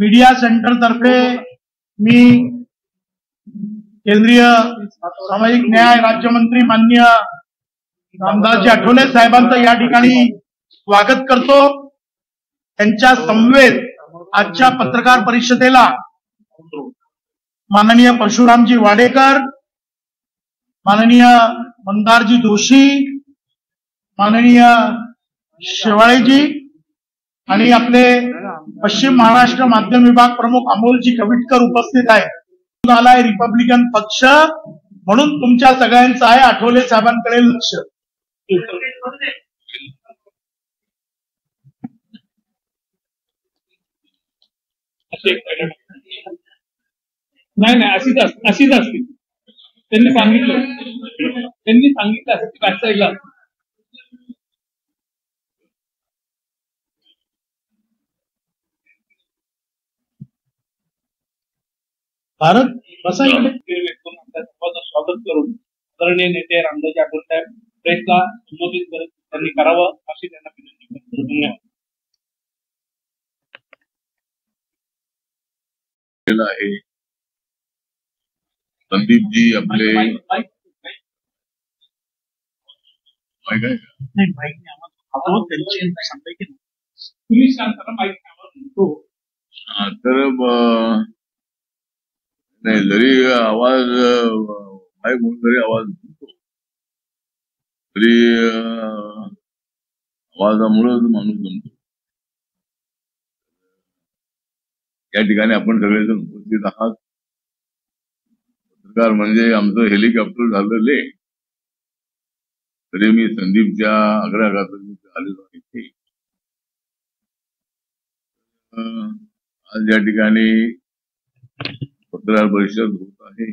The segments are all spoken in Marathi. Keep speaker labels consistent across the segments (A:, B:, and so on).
A: मीडिया सेंटर तर्फे मी केंद्रीय सामाजिक न्याय राज्यमंत्री माननीय रामदासजी आठवले साहेबांचं या ठिकाणी स्वागत करतो। त्यांच्या समवेत आजच्या पत्रकार परिषदेला माननीय परशुरामजी वाडेकर, माननीय मंदारजी जोशी, माननीय शेवाळेजी आणि आपले पश्चिम महाराष्ट्र माध्यम विभाग प्रमुख अमोलजी कविटकर उपस्थित आहेत। आलाय रिपब्लिकन पक्ष म्हणून तुमच्या सगळ्यांचं आहे आठवले साहेबांकडे लक्ष।
B: नाही अशीच असते त्यांनी सांगितलं असं बॅकसाईडला
A: भारत बसा इकडे
B: स्वागत करून आदरणीय नेते रामदासजी आठवले साहेब प्रेसला संबोधित करत त्यांनी करावं अशी त्यांना विनंती करतो। धन्यवाद।
C: आहे संदीपजी आपले तर नाही जरी आवाज म्हणून जरी आवाज तरी आवाजामुळेच माणूस जमतो। या ठिकाणी आपण सगळेजण उपस्थित आहात। पत्रकार म्हणजे आमचं हेलिकॉप्टर झालेले तरी मी संदीपच्या आग्रहाखातर आलेलो आहे। आज या ठिकाणी पत्रकार परिषद होत आहे।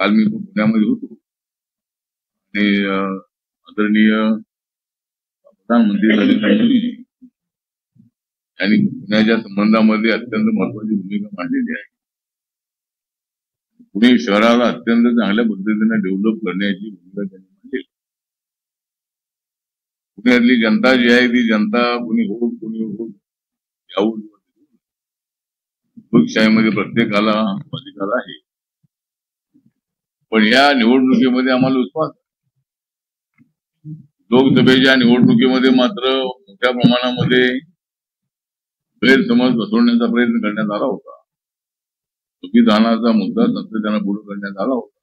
C: काल मी पुण्यामध्ये होतो आणि आदरणीय प्रधानमंत्री नरेंद्र मोदी यांनी पुण्याच्या संबंधामध्ये अत्यंत महत्वाची भूमिका मांडलेली आहे। पुणे शहराला अत्यंत चांगल्या पद्धतीने डेव्हलप करण्याची भूमिका त्यांनी मांडली। पुण्यातली जनता जी आहे ती जनता कोणी यावं लोकशाहीमध्ये प्रत्येकाला अधिकार आहे, पण या निवडणुकीमध्ये आम्हाला विश्वास लोकसभेच्या निवडणुकीमध्ये मात्र मोठ्या प्रमाणामध्ये गैरसमज बसवण्याचा प्रयत्न करण्यात आला होता। संविधानाचा मुद्दा सातत्याने पुढे करण्यात आला होता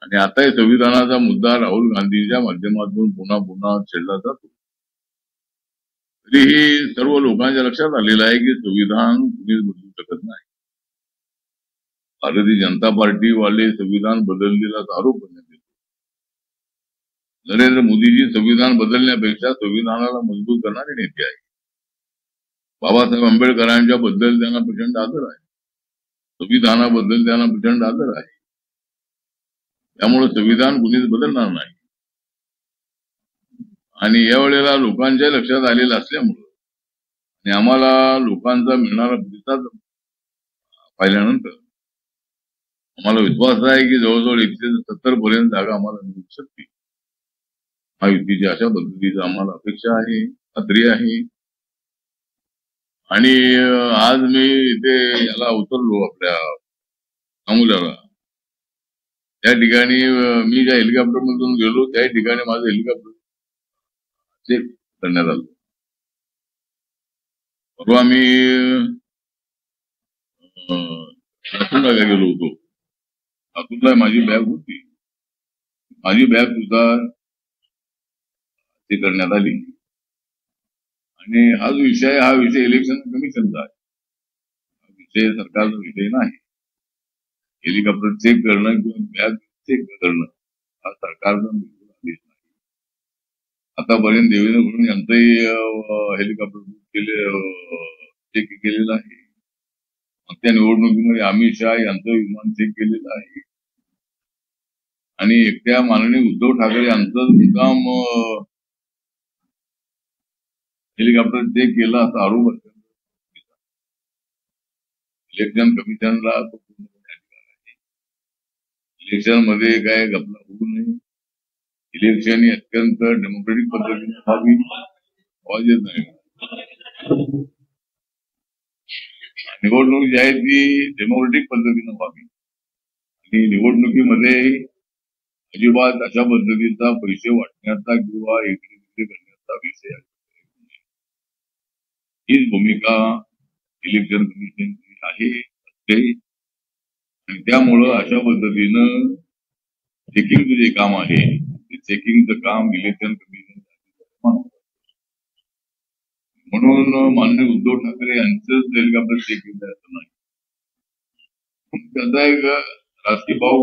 C: आणि आता संविधानाचा मुद्दा राहुल गांधींच्या माध्यमातून पुन्हा छेडला जातो। तरीही सर्व लोकांच्या लक्षात आलेलं आहे की संविधान कुणीच बदलू शकत नाही। भारतीय जनता पार्टी वाले संविधान बदललेला आरोप करण्यात येतो। नरेंद्र मोदीजी संविधान बदलण्यापेक्षा संविधानाला मजबूत करणारे नेते आहेत। बाबासाहेब आंबेडकरांच्या बद्दल त्यांना प्रचंड आदर आहे, संविधानाबद्दल त्यांना प्रचंड आदर आहे। त्यामुळे संविधान कुणीच बदलणार नाही आणि यावेळेला लोकांच्या लक्षात आलेलं असल्यामुळं आणि आम्हाला लोकांचा मिळणारा प्रतिसाद पाहिल्यानंतर आम्हाला विश्वास आहे की जवळजवळ 170 पर्यंत जागा आम्हाला मिळू शकते। महायुतीची अशा पद्धतीची आम्हाला अपेक्षा आहे, खात्री आहे। आणि आज मी इथे याला उतरलो आपल्या अमोल्याला, त्या ठिकाणी मी ज्या हेलिकॉप्टर मधून गेलो त्या ठिकाणी माझं हेलिकॉप्टर चेक करण्यात आलं। परवा मी लातूरला गेलो होतो। लातूरला माझी बॅग होती, माझी बॅग सुद्धा चेक करण्यात आली आणि हा विषय इलेक्शन कमिशनचा आहे, हा विषय सरकारचा विषय नाही। हेलिकॉप्टर चेक करणं किंवा बॅग चेक करणं हा सरकारचा आदेश नाही। आतापर्यंत देवेंद्र फडणवीस यांचंही हेलिकॉप्टर चेक केलेलं आहे। मागच्या निवडणुकीमध्ये अमित शहा यांचं विमान चेक केलेलं आहे आणि एकट्या माननीय उद्धव ठाकरे यांचं मुद्दाम हेलिकॉप्टर चेक केला असा आरोप इलेक्शन कमिशनला तो पूर्णपणे अधिकार आहे। इलेक्शन मध्ये काय घपला होऊ नये, इलेक्शन ही अत्यंत डेमोक्रेटिक पद्धतीने व्हावी। आवाज येत नाही। निवडणूक जी आहे ती डेमोक्रेटिक पद्धतीनं व्हावी आणि निवडणुकीमध्ये अजिबात अशा पद्धतीचा पैसे वाटण्याचा किंवा इकडे तिकडे करण्याचा विषय हीच भूमिका इलेक्शन कमिशनची आहे असते आणि त्यामुळं अशा पद्धतीनं चेकिंगचं जे काम आहे ते चेकिंगचं काम इलेक्शन कमिशन म्हणून माननीय उद्धव ठाकरे यांचंच हेलिकॉप्टर चेक केलं असं नाही. त्याचा एक राजकीय भाव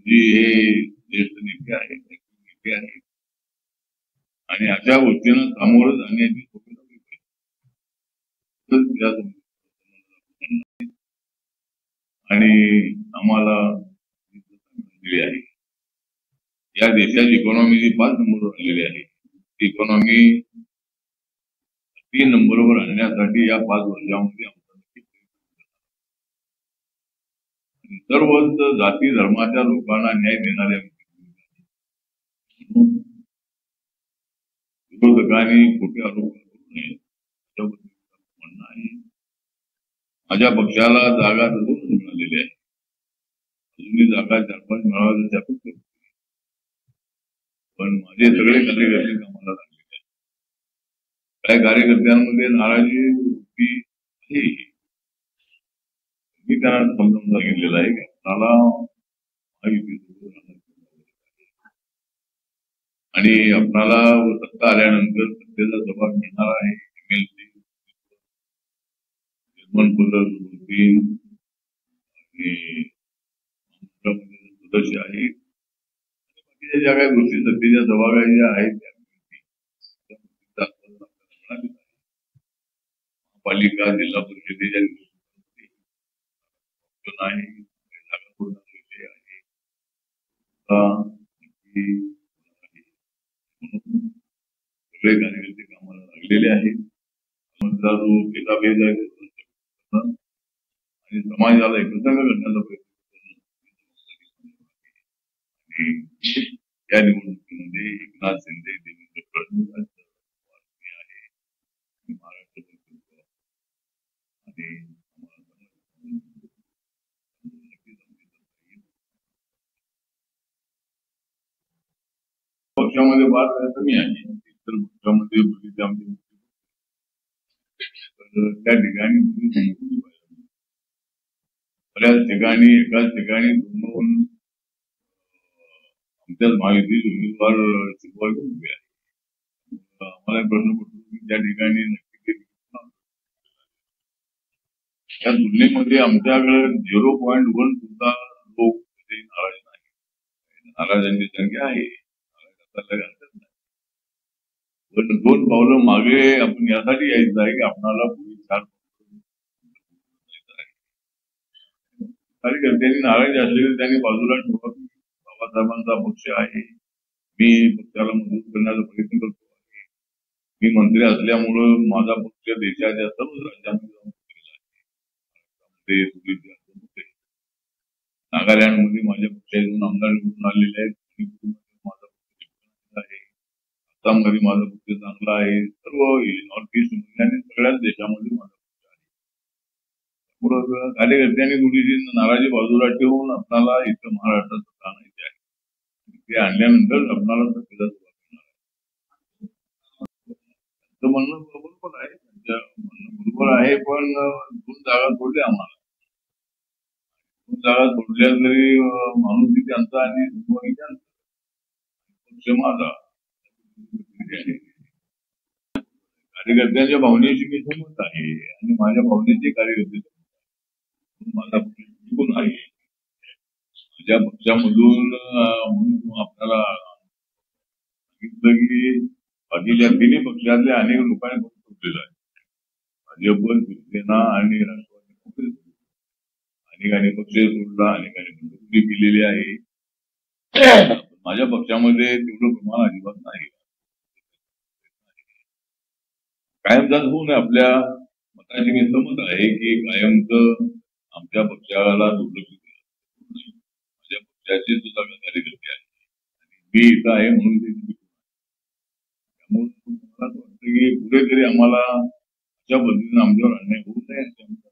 C: जी हे ज्येष्ठ नेते आहेत आणि अशा गोष्टींना सामोरं जाण्याची आणि आम्हाला दिली आहे. या देशाची इकॉनॉमी 5 नंबरवर आलेली आहे. इकॉनॉमी 3 नंबरवर आणण्यासाठी या 5 वर्षामध्ये सर्वच जाती धर्माच्या लोकांना न्याय देणाऱ्या विरोधकांनी खोटे आरोप करू नये म्हणणं आहे. माझ्या पक्षाला जागा 2 मिळालेल्या आहे. अजूनही जागा 4-5 मिळाल्या अपेक्षा करतो. पण माझे सगळे कार्यकर्ते कामाला लागलेले आहेत. काही कार्यकर्त्यांमध्ये नाराजी होती आहे. मी त्यांना समजावून सांगितलेलं आहे की आपल्याला आणि आपल्याला सत्ता आल्यानंतर सत्तेचा जबाब मिळणार आहे. एमएलसी निर्मल पदर होतील आणि सदस्य आहेत. बाकीच्या ज्या काही गोष्टी सत्तेच्या जबाबदाऱ्या आहेत त्या महापालिका जिल्हा परिषदेच्या आहे सगळे कार्यकर्ते कामाला लागलेले आहेत. जो भेदाभेद आहे आणि समाजाला एकत्र करण्याचा प्रयत्न आणि या निवडणुकीमध्ये एकनाथ शिंदे देवेंद्र फडणवीस आहे महाराष्ट्र आणि पक्षामध्ये फार कमी आहे. इतर पक्षामध्ये बघितले आमचे त्या ठिकाणी बऱ्याच ठिकाणी एकाच ठिकाणी 2 आमच्याच महायुतीचे उमेदवार शिकवायला उभे आहे. आम्हाला प्रश्न पडतो की त्या ठिकाणी नक्की त्या तुलनेमध्ये आमच्याकडे 0.1 सुद्धा लोक नाराज नाही. नाराजांची संख्या आहे. पण 2 पावलं मागे आपण यासाठी यायचं आहे की आपल्याला पुढे 4 कार्यकर्त्यांनी नाराज असले त्यांनी बाजूला ठेवा. बाबासाहेबांचा पक्ष आहे. मी पक्षाला मजबूत करण्याचा प्रयत्न करतो आहे. मी मंत्री असल्यामुळं माझा पक्ष देशाच्या सर्व राज्यांमध्ये जाऊन नागालँडमध्ये माझ्या पक्षाचे 2 आमदार निवडून आलेले आहेत. माझा पक्ष आहे. आसाममध्ये माझा पक्ष चांगला आहे. सर्व नॉर्थ ईस्ट मध्ये सगळ्याच देशामध्ये माझा पक्ष आहे. कार्यकर्त्यांनी थोडीशी नाराजी बाजूला ठेवून आपल्याला इथं महाराष्ट्रात सत्ता आणायची आहे. ते आणल्यानंतर आपल्याला सत्तेचा सुरुवात होणार आहे. त्यांचं म्हणणं बरोबर आहे. त्यांचं म्हणणं बरोबर आहे. पण 2 जागा सोडल्या आम्हाला. 2 जागा सोडल्या तरी माणूस त्यांचा आणि पक्ष माझा. कार्यकर्त्यांच्या भावनेशी मी सहमत आहे आणि माझ्या भावनेचे कार्यकर्ते माझा पक्ष टिकून आहे. माझ्या पक्षामधून म्हणून आपल्याला सांगितलं की बाकीच्या 3 पक्षातल्या अनेक लोकांनी पक्ष सोडलेला आहे. भाजप, शिवसेना आणि राष्ट्रवादी काँग्रेस. अनेकांनी पक्ष सोडला, अनेकांनी बंडखोरी केलेली आहे. माझ्या पक्षामध्ये तेवढं प्रमाण अजिबात नाही. कायमचाच होऊ नये. आपल्या मताची मी सहमत आहे की कायमचं आमच्या पक्षाला दुर्लक्ष केलं. माझ्या पक्षाचे सुद्धा कार्यकर्ते आहे आणि मी इथं आहे म्हणून ते त्यामुळे मला असं वाटतं की पुढे तरी आम्हाला अशा पद्धतीने आमच्यावर अन्याय होऊ नये